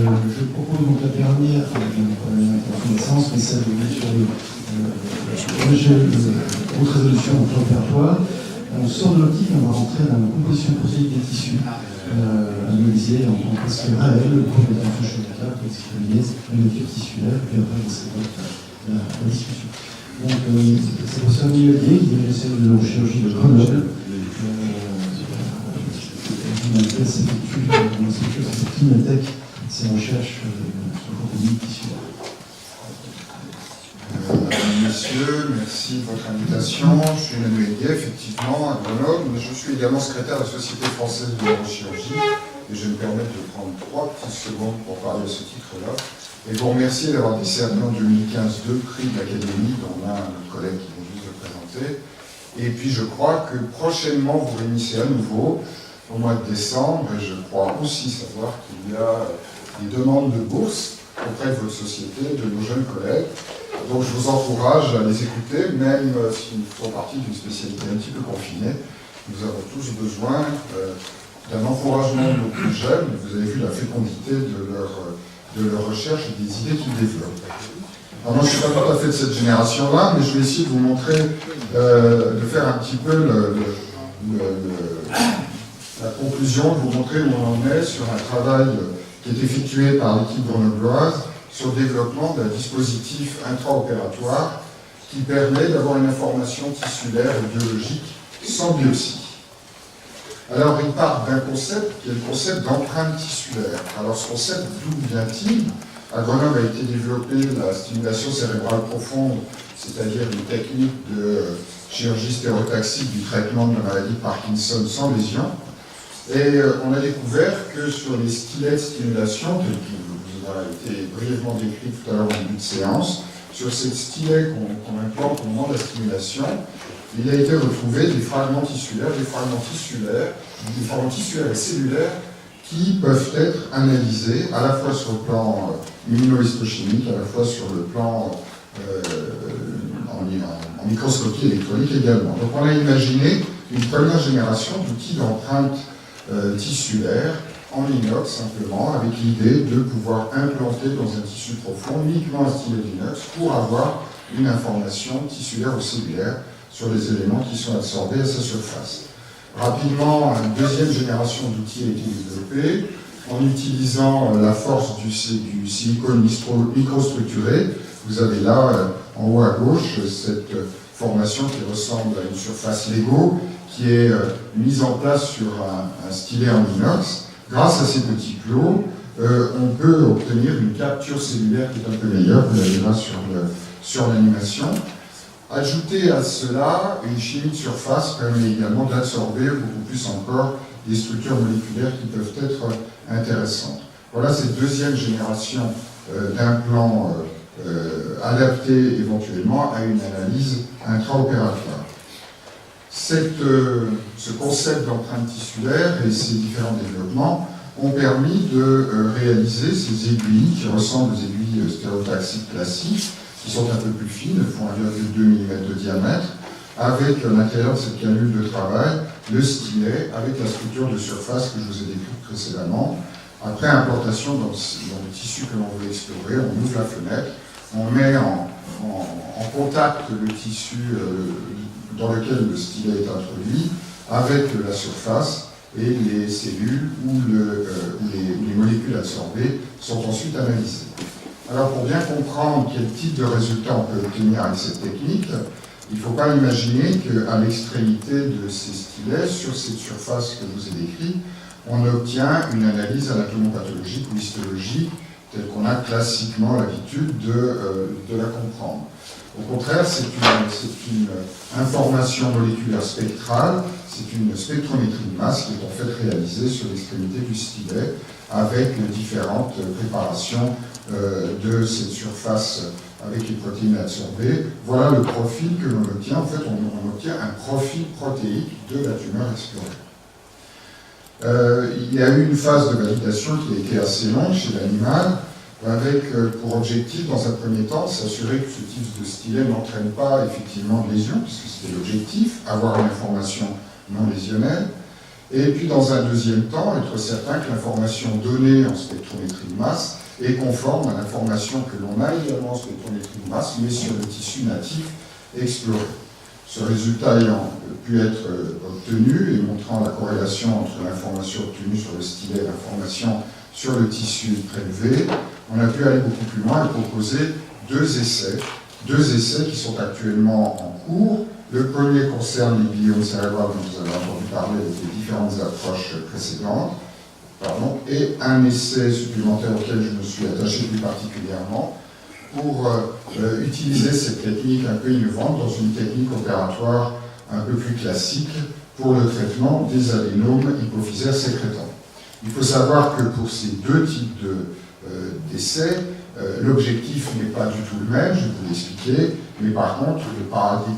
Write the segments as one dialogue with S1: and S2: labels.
S1: Je propose donc la dernière séance, mais celle sur le haute résolution opératoire. On sort de l'optique, on va rentrer dans la composition protéique des tissus, analysée parce que réel, le cours de la touche de la molécule tissulaire, et puis après, c'est la discussion. Donc, c'est professeur Millelier, qui est l'université de neurochirurgie de Grenoble. S'effectue dans l'institut Climatech, ses recherches sur le contenu tissulaire.
S2: Monsieur, merci de votre invitation. Je suis Emmanuel Gué, effectivement, à Grenoble, mais je suis également secrétaire de la Société française de neurochirurgie et je vais me permettre de prendre 3 petites secondes pour parler de ce titre-là. Et vous remercier d'avoir décerné en 2015 2 prix de l'Académie, dont un collègue qui vient juste de présenter. Et puis je crois que prochainement vous réunissez à nouveau au mois de décembre, et je crois aussi savoir qu'il y a des demandes de bourse auprès de votre société, de nos jeunes collègues. Donc je vous encourage à les écouter, même s'ils font partie d'une spécialité un petit peu confinée. Nous avons tous besoin d'un encouragement de nos plus jeunes. Vous avez vu la fécondité de leur recherche et des idées qu'ils développent. Alors moi je ne suis pas tout à fait de cette génération-là, mais je vais essayer de vous montrer, de faire un petit peu la conclusion, de vous montrer où on en est sur un travail qui est effectué par l'équipe grenobloise sur le développement d'un dispositif intraopératoire qui permet d'avoir une information tissulaire et biologique sans biopsie. Alors il part d'un concept qui est le concept d'empreinte tissulaire. Alors ce concept, d'où vient-il? À Grenoble a été développée la stimulation cérébrale profonde, c'est-à-dire une technique de chirurgie stéréotaxique du traitement de la maladie de Parkinson sans lésion. Et on a découvert que sur les stylets de stimulation, qui vous a été brièvement décrit tout à l'heure au début de séance, sur ces stylets qu'on implante au moment de la stimulation, il a été retrouvé des fragments tissulaires et cellulaires qui peuvent être analysés à la fois sur le plan immunohistochimique, à la fois sur le plan en microscopie électronique également. Donc on a imaginé une première génération d'outils d'empreinte tissulaire en inox simplement, avec l'idée de pouvoir implanter dans un tissu profond uniquement un stylet d'inox pour avoir une information tissulaire ou cellulaire sur les éléments qui sont absorbés à sa surface. Rapidement, une deuxième génération d'outils a été développée en utilisant la force du silicone microstructuré. Vous avez là, en haut à gauche, cette formation qui ressemble à une surface Lego, qui est mise en place sur un stylet en inox. Grâce à ces petits plots, on peut obtenir une capture cellulaire qui est un peu meilleure, vous l'avez là sur l'animation. Ajouter à cela, une chimie de surface permet également d'absorber beaucoup plus encore des structures moléculaires qui peuvent être intéressantes. Voilà cette deuxième génération d'implants adaptés éventuellement à une analyse intraopératoire. Ce concept d'empreinte tissulaire et ces différents développements ont permis de réaliser ces aiguilles qui ressemblent aux aiguilles stéréotaxiques classiques, qui sont un peu plus fines, elles font 1,2 mm de diamètre, avec à l'intérieur de cette canule de travail le stylet avec la structure de surface que je vous ai décrite précédemment. Après implantation dans le tissu que l'on veut explorer, on ouvre la fenêtre, on met en contact le tissu dans lequel le stylet est introduit avec la surface, et les cellules ou les molécules absorbées sont ensuite analysées. Alors pour bien comprendre quel type de résultat on peut obtenir avec cette technique, il ne faut pas imaginer qu'à l'extrémité de ces stylets, sur cette surface que je vous ai décrite, on obtient une analyse anatomopathologique ou histologique telle qu'on a classiquement l'habitude de la comprendre. Au contraire, c'est une information moléculaire spectrale, c'est une spectrométrie de masse qui est en fait réalisée sur l'extrémité du stylet avec différentes préparations de cette surface avec les protéines absorbées. Voilà le profil que l'on obtient. En fait, on obtient un profil protéique de la tumeur explorée. Il y a eu une phase de validation qui a été assez longue chez l'animal, avec pour objectif, dans un premier temps, s'assurer que ce type de stylet n'entraîne pas effectivement de lésion, puisque c'était l'objectif, avoir une information non lésionnelle. Et puis dans un deuxième temps, être certain que l'information donnée en spectrométrie de masse est conforme à l'information que l'on a également en spectrométrie de masse, mais sur le tissu natif exploré. Ce résultat ayant pu être obtenu et montrant la corrélation entre l'information obtenue sur le stylet et l'information sur le tissu prélevé, on a pu aller beaucoup plus loin et proposer deux essais qui sont actuellement en cours. Le premier concerne les gliomes cérébrales dont vous avez entendu parler avec les différentes approches précédentes, et un essai supplémentaire auquel je me suis attaché plus particulièrement pour utiliser cette technique un peu innovante dans une technique opératoire un peu plus classique pour le traitement des adénomes hypophysaires sécrétants. Il faut savoir que pour ces deux types d'essais, l'objectif n'est pas du tout le même, je vais vous l'expliquer, mais par contre, le paradigme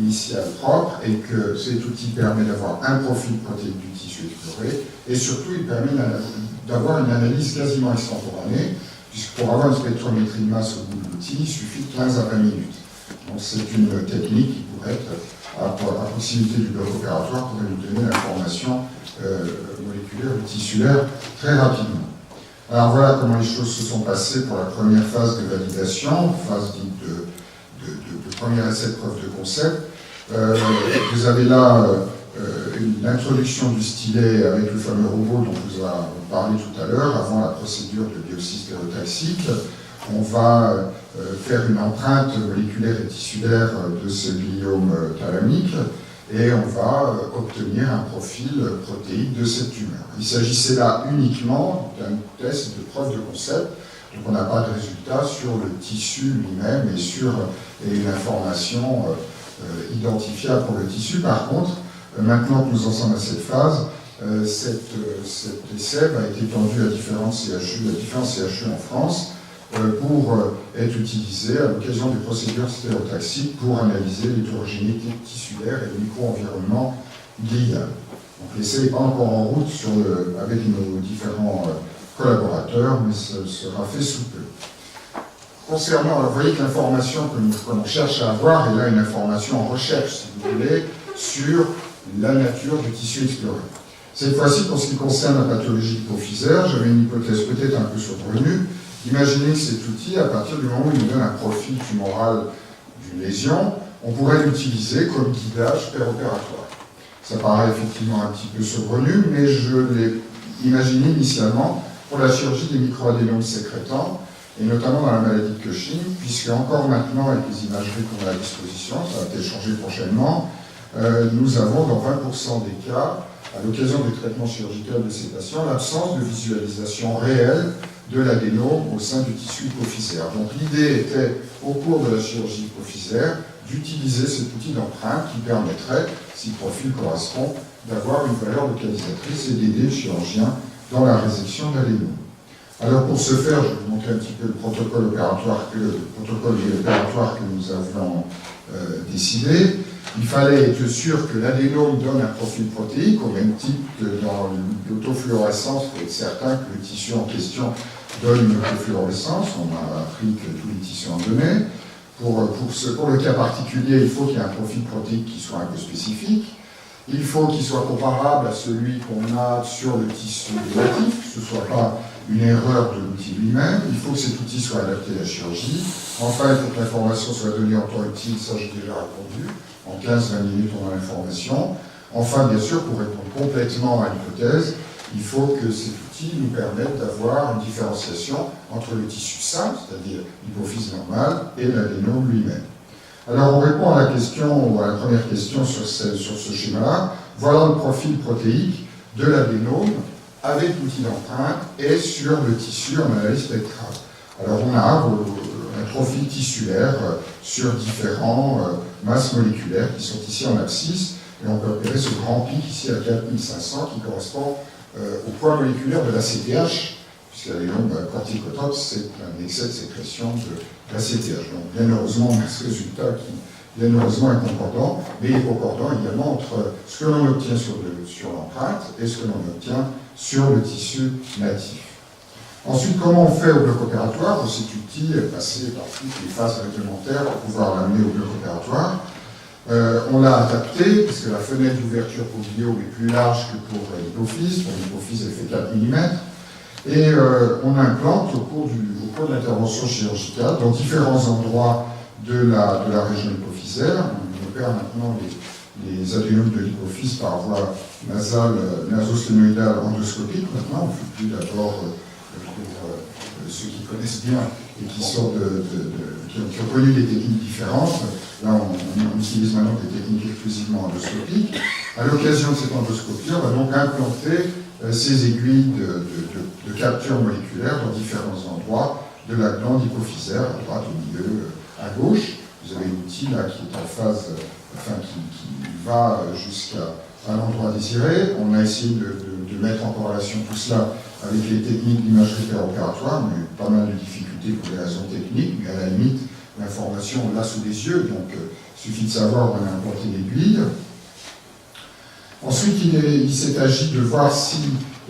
S2: initial propre est que cet outil permet d'avoir un profil protéique du tissu exploré, et surtout, il permet d'avoir une analyse quasiment instantanée, puisque pour avoir une spectrométrie de masse au bout de l'outil, il suffit de 15 à 20 minutes. Donc c'est une technique qui pourrait être à proximité du bloc opératoire, pourrait nous donner l'information moléculaire ou tissulaire très rapidement. Alors voilà comment les choses se sont passées pour la première phase de validation, phase dite de premier essai de preuve de concept. Vous avez là l'introduction du stylet avec le fameux robot dont vous avez parlé tout à l'heure, avant la procédure de biopsie stéréotaxique. On va faire une empreinte moléculaire et tissulaire de ce gliome thalamique et on va obtenir un profil protéique de cette tumeur. Il s'agissait là uniquement d'un test de preuve de concept, donc on n'a pas de résultat sur le tissu lui-même et sur une information identifiable pour le tissu. Par contre, maintenant que nous en sommes à cette phase, cet essai va être étendu à différents CHU en France pour être utilisé à l'occasion des procédures stéréotaxiques pour analyser l'hétérogénéité tissulaire et le micro-environnement glial. Donc l'essai n'est pas encore en route avec nos différents collaborateurs, mais ce sera fait sous peu. Concernant, alors vous voyez que l'information que l'on cherche à avoir est là une information en recherche, si vous voulez, sur la nature du tissu exploré. Cette fois-ci, pour ce qui concerne la pathologie hypophysaire, j'avais une hypothèse peut-être un peu saugrenue. Imaginez que cet outil, à partir du moment où il nous donne un profil tumoral d'une lésion, on pourrait l'utiliser comme guidage péropératoire. Ça paraît effectivement un petit peu saugrenu, mais je l'ai imaginé initialement pour la chirurgie des microadénomes sécrétants, et notamment dans la maladie de Cushing, puisque encore maintenant, avec les imageries qu'on a à disposition, ça va peut-être changer prochainement, nous avons dans 20% des cas, à l'occasion du traitement chirurgical de ces patients, l'absence de visualisation réelle de l'adénome au sein du tissu hypophysaire. Donc l'idée était, au cours de la chirurgie hypophysaire, d'utiliser cet outil d'empreinte qui permettrait, si le profil correspond, d'avoir une valeur localisatrice et d'aider le chirurgien dans la résection d'adénome. Alors pour ce faire, je vais vous montrer un petit peu le protocole opératoire que nous avions décidé. Il fallait être sûr que l'adénome donne un profil protéique, au même type que dans l'autofluorescence, pour être certain que le tissu en question donne une autofluorescence. On a appris que tous les tissus en donnaient. Pour le cas particulier, il faut qu'il y ait un profil protéique qui soit un peu spécifique. Il faut qu'il soit comparable à celui qu'on a sur le tissu natif, que ce ne soit pas une erreur de l'outil lui-même. Il faut que cet outil soit adapté à la chirurgie. Enfin, il faut que l'information soit donnée en temps utile, ça j'ai déjà répondu. En 15-20 minutes, on a l'information. Enfin, bien sûr, pour répondre complètement à l'hypothèse, il faut que cet outil nous permette d'avoir une différenciation entre le tissu sain, c'est-à-dire l'hypophyse normale, et l'adénome lui-même. Alors, on répond à la question, ou à la première question sur ce schéma-là. Voilà le profil protéique de l'adénome avec l'outil d'empreinte et sur le tissu en analyse spectrale. Alors, on a un profil tissulaire sur différents masses moléculaires qui sont ici en abscisse, et on peut repérer ce grand pic ici à 4500 qui correspond au poids moléculaire de l'ACTH, puisque l'adénome corticotrope, c'est un excès de sécrétion de l'ACTH. Donc, bien heureusement, on a ce résultat qui, bien heureusement, est concordant, mais il est concordant également entre ce que l'on obtient sur l'empreinte et ce que l'on obtient sur le tissu natif. Ensuite, comment on fait au bloc opératoire? Cet outil est passé par toutes les phases réglementaires pour pouvoir l'amener au bloc opératoire. On l'a adapté, parce que la fenêtre d'ouverture pour vidéo est plus large que pour l'hypophyse. Pour l'hypophyse, elle fait 4 mm. Et on implante au cours de l'intervention chirurgicale, dans différents endroits de la région hypophysaire. On opère maintenant les adénomes de l'hypophyse par voie nasale, naso-sténoïdale endoscopique. Maintenant, on ne fait plus d'abord pour ceux qui connaissent bien et qui ont connu des techniques différentes. Là, on utilise maintenant des techniques exclusivement endoscopiques. À l'occasion de cette endoscopie, on va donc implanter ces aiguilles de capture moléculaire dans différents endroits de la glande hypophysaire, à droite, au milieu, à gauche. Vous avez l'outil là qui est en phase, qui va jusqu'à l'endroit désiré. On a essayé de mettre en corrélation tout cela avec les techniques d'imagerie péropératoire. On a eu pas mal de difficultés pour des raisons techniques, mais à la limite, l'information, on l'a sous les yeux, donc il suffit de savoir où on a implanté l'aiguille. Ensuite, il s'est agi de voir si,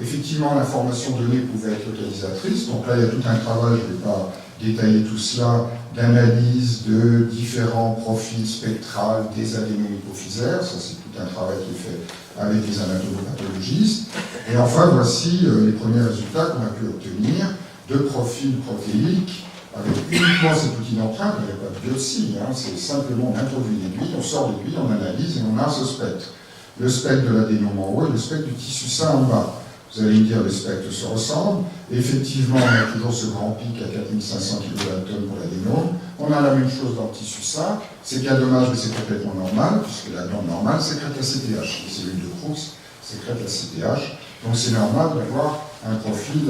S2: effectivement, l'information donnée pouvait être localisatrice. Donc là, il y a tout un travail, je ne vais pas détailler tout cela, d'analyse de différents profils spectrales des adénomes hypophysaires. Ça, c'est tout un travail qui est fait avec les anatomopathologistes. Et enfin, voici les premiers résultats qu'on a pu obtenir de profils protéiques avec uniquement cet outil d'empreinte. Il n'y a pas de biopsie, hein, c'est simplement on introduit l'aiguille, on sort l'aiguille, on analyse et on a ce spectre. Le spectre de l'adénome en haut et le spectre du tissu sain en bas. Vous allez me dire, les spectres se ressemblent. Effectivement, on a toujours ce grand pic à 4500 kDa pour l'adénome. On a la même chose dans le tissu sain. C'est bien dommage, mais c'est complètement normal, puisque la glande normale sécrète la CTH. Les cellules de Crookes sécrètent la CTH. Donc c'est normal d'avoir un profil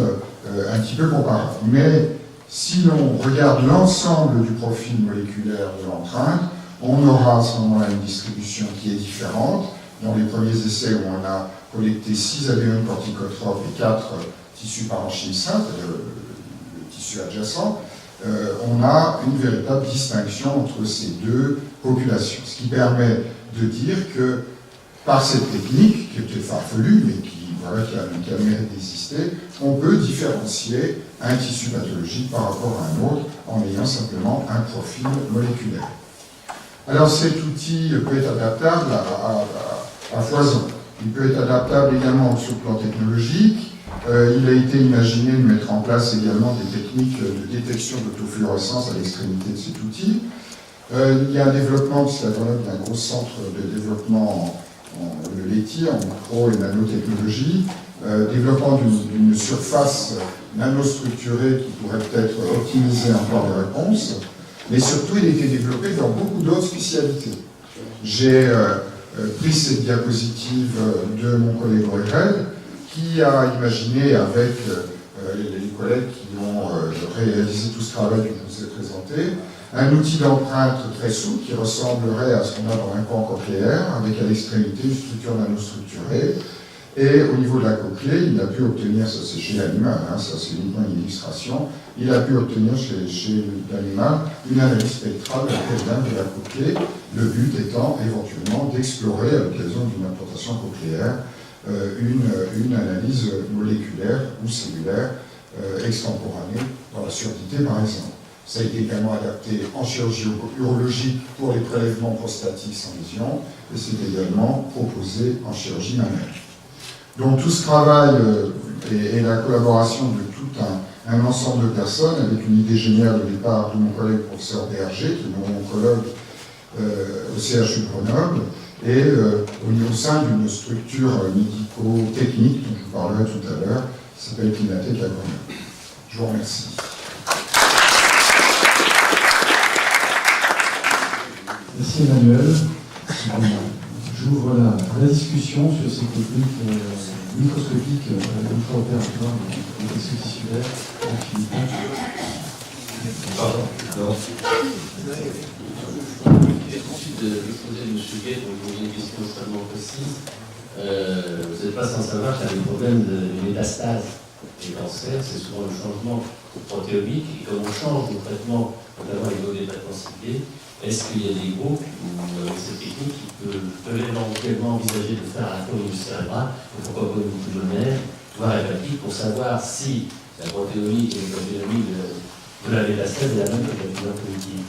S2: un petit peu comparable. Mais si l'on regarde l'ensemble du profil moléculaire de l'empreinte, on aura à ce moment-là une distribution qui est différente. Dans les premiers essais où on a collecté 6 adénomes corticotrophes et 4 tissus parenchymes sains, c'est-à-dire le tissu adjacent, on a une véritable distinction entre ces deux populations. Ce qui permet de dire que par cette technique, qui est peut-être farfelue, mais qui a le mérite d'exister, on peut différencier un tissu pathologique par rapport à un autre en ayant simplement un profil moléculaire. Alors cet outil peut être adaptable à foison. Il peut être adaptable également sur le plan technologique. Il a été imaginé de mettre en place également des techniques de détection d'autofluorescence à l'extrémité de cet outil. Il y a un développement, puisqu'il y a un gros centre de développement le laitier, en micro et nanotechnologie, développement d'une surface nanostructurée qui pourrait peut-être optimiser encore les réponses, mais surtout il a été développé dans beaucoup d'autres spécialités. J'ai pris cette diapositive de mon collègue Oerel, qui a imaginé avec les collègues qui ont réalisé tout ce travail que je vous ai présenté, un outil d'empreinte très souple qui ressemblerait à ce qu'on a dans un pan cochléaire, avec à l'extrémité une structure nanostructurée. Et au niveau de la cochlée, il a pu obtenir, ça c'est chez l'animal, hein, ça c'est uniquement une illustration, il a pu obtenir chez l'animal une analyse spectrale de la cochlée, le but étant éventuellement d'explorer à l'occasion d'une implantation cochléaire une analyse moléculaire ou cellulaire extemporanée dans la surdité par exemple. Ça a été également adapté en chirurgie urologique pour les prélèvements prostatiques sans lésion, et c'est également proposé en chirurgie mammaire. Donc tout ce travail et la collaboration de tout un ensemble de personnes, avec une idée géniale au départ de mon collègue professeur Berger, qui est mon oncologue au CHU de Grenoble, et au sein d'une structure médico-technique dont je vous parlerai tout à l'heure, qui s'appelle Clinatek à Grenoble. Je vous remercie.
S1: Merci Emmanuel. J'ouvre la discussion sur ces techniques microscopiques intraopératoires des tissus tissulaires.
S3: Ensuite de l'exposé de M. Gay, pour vous poser une question extrêmement précise, vous n'êtes pas sans savoir qu'il y a des problèmes de métastase des cancers, c'est souvent le changement protéomique, et comme on change de traitement, notamment au niveau des traitements ciblés, est-ce qu'il y a des groupes où cette technique qui peuvent éventuellement envisager de faire un atomisme cérébral, ou pourquoi pas une pulmonaire, voire hépatique, pour savoir si la protéomie et l'économie de la métastase est la même que la tumeur cognitive?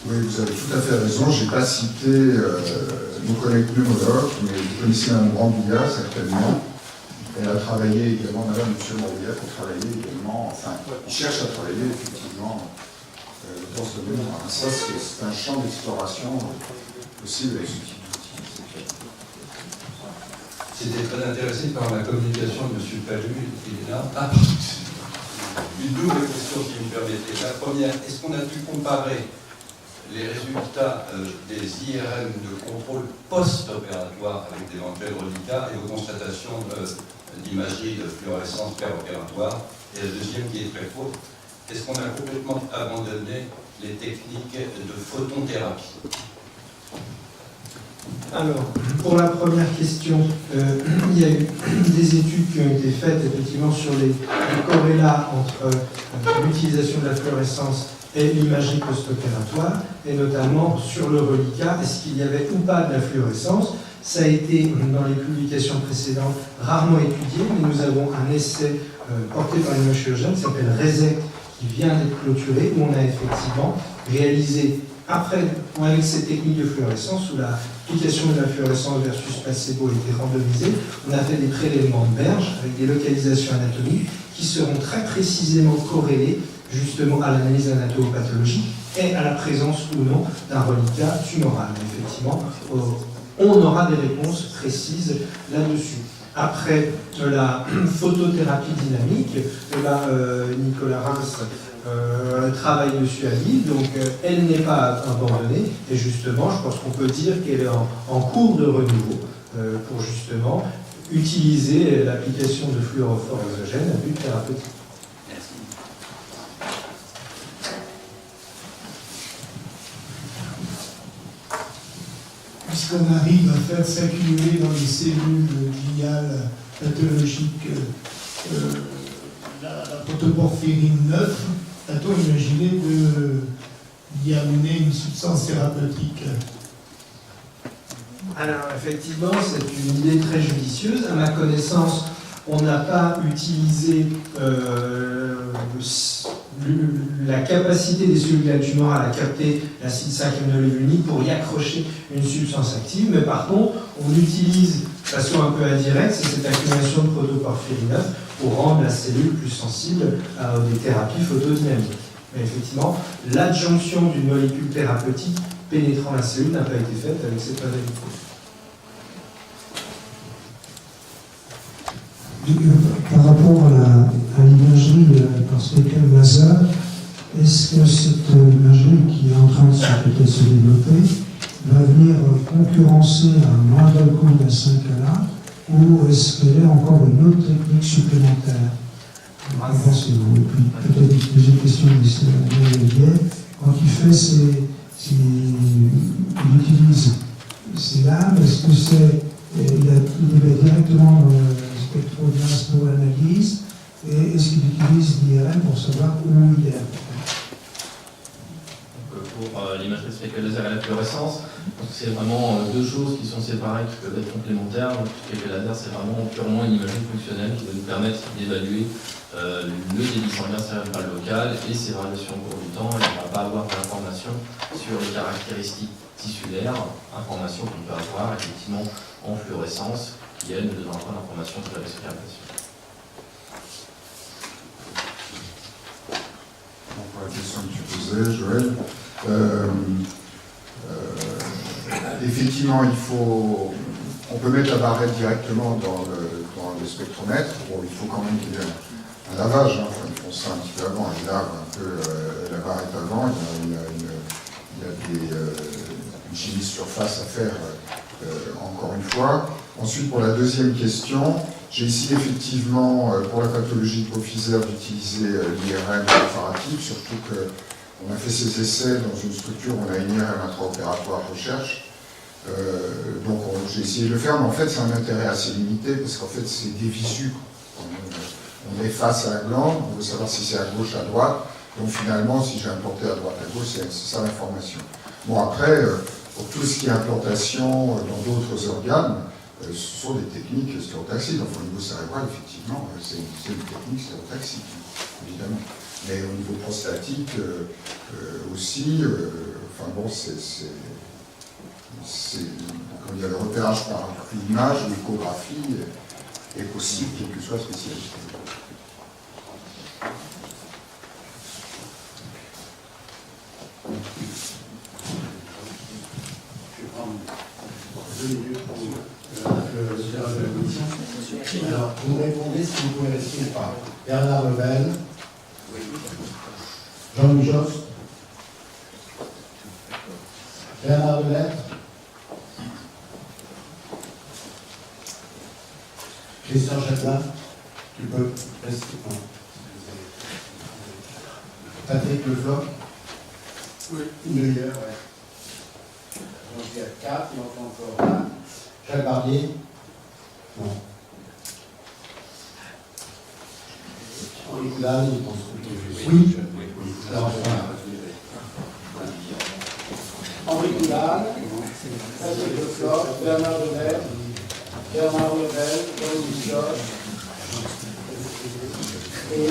S2: Oui, vous avez tout à fait raison. Je n'ai pas cité nos collègues pneumologues, mais vous connaissez Mme Brambilla, certainement. Elle a travaillé également, Mme et M. Brambilla, pour travailler également, enfin, ils cherchent à travailler effectivement dans ce domaine. Ça, c'est un champ d'exploration possible avec ce type d'outil.
S4: J'étais très intéressé par la communication de M. Palu, qui est là. Une double question, si vous me permettez. La première, est-ce qu'on a pu comparer les résultats des IRM de contrôle post-opératoire avec d'éventuels reliquats et aux constatations d'imagerie de fluorescence préopératoire? Et la deuxième, qui est très courte, est-ce qu'on a complètement abandonné les techniques de photothérapie?
S5: Alors, pour la première question, il y a eu des études qui ont été faites effectivement sur les corrélats entre l'utilisation de la fluorescence et l'imagerie post-opératoire, et notamment sur le reliquat, est-ce qu'il y avait ou pas de la fluorescence. Ça a été, dans les publications précédentes, rarement étudié, mais nous avons un essai porté par une neurochirurgienne qui s'appelle RESEC, qui vient d'être clôturé, où on a effectivement réalisé, après, avec ces techniques de fluorescence, où l'application de la fluorescence versus placebo a été randomisée, on a fait des prélèvements de berge avec des localisations anatomiques qui seront très précisément corrélées justement à l'analyse anatomopathologique et à la présence ou non d'un reliquat tumoral. Effectivement, on aura des réponses précises là-dessus. Après la photothérapie dynamique, là, Nicolas Reims travaille dessus à Lille, donc elle n'est pas abandonnée, et justement, je pense qu'on peut dire qu'elle est en cours de renouveau pour justement utiliser l'application de fluorophores exogènes à but thérapeutique.
S6: Puisqu'on arrive à faire s'accumuler dans les cellules gliales pathologiques la protoporphyrine 9, a-t-on imaginé d'y amener une substance thérapeutique?
S5: Alors effectivement, c'est une idée très judicieuse. À ma connaissance, on n'a pas utilisé la capacité des cellules tumorales à capter l'acide 5-aminolevulinique pour y accrocher une substance active, mais par contre, on utilise de façon un peu indirecte, c'est cette accumulation de protoporphyrine 9 pour rendre la cellule plus sensible à des thérapies photodynamiques. Mais effectivement, l'adjonction d'une molécule thérapeutique pénétrant la cellule n'a pas été faite avec cette modalité.
S7: Par rapport à l'imagerie par spectrum laser, est-ce que cette imagerie qui est en train de peut-être se développer va venir concurrencer un moindre coût d'un 5A, ou est-ce qu'elle est encore une autre technique supplémentaire? Qu'en pensez-vous? Et puis peut-être une deuxième question de Olivier. Quand il utilise ces lames, est-ce que il met directement dans le spectroglas pour l'analyse, et est-ce qu'il utilise l'IRM pour savoir où il est?
S3: Pour l'imagerie spectrale laser et la fluorescence, c'est vraiment deux choses qui sont séparées, qui peuvent être complémentaires. Le spectral laser, c'est vraiment purement une imagerie fonctionnelle qui va nous permettre d'évaluer le débit sanguin cérébral local et ses variations au cours du temps. Et on ne va pas avoir d'informations sur les caractéristiques tissulaires, informations qu'on peut avoir effectivement en fluorescence, qui elle ne donnera pas d'informations sur la respiration.
S2: Pour la question que tu posais, Joël, effectivement, on peut mettre la barrette directement dans le spectromètre. Bon, il faut quand même qu'il y ait un lavage, hein. Enfin, ils font ça un petit peu avant, ils lavent un peu la barrette avant, il y a une chimie de surface à faire encore une fois. Ensuite, pour la deuxième question, j'ai essayé effectivement, pour la pathologie hypophysaire, d'utiliser l'IRM comparatif, surtout qu'on a fait ces essais dans une structure où on a une IRM intraopératoire recherche. Donc j'ai essayé de le faire, mais en fait c'est un intérêt assez limité, parce qu'en fait c'est des visus. On est face à la glande, on veut savoir si c'est à gauche, à droite, donc finalement si j'ai implanté à droite, à gauche, c'est ça l'information. Bon après, pour tout ce qui est implantation dans d'autres organes, ce sont des techniques stéréotaxiques. Enfin, au niveau cérébral, effectivement, c'est une technique stéréotaxique, évidemment. Mais au niveau prostatique, aussi, enfin bon, quand il y a le repérage par l'image, l'échographie est possible, quelle que soit la spécialité.
S8: Je vais prendre 2 minutes pour le tirage de la commission. Alors, vous me répondez si vous pouvez rester ou pas. Bernard Lebel. Jean-Louis Jost. Bernard Delettre. Christian Châtelain. Tu peux rester. Patrick Lefloc. Oui. Une demi-heure, ouais. J'en suis à 4, il en faut encore 1. Jacques Barbier. Non. Henri Coudal, il pense que oui. Alors, Henri Coudal, Patrick Lefloc, Bernard Delettre, Bernard Lebel, Jean-Louis Jost et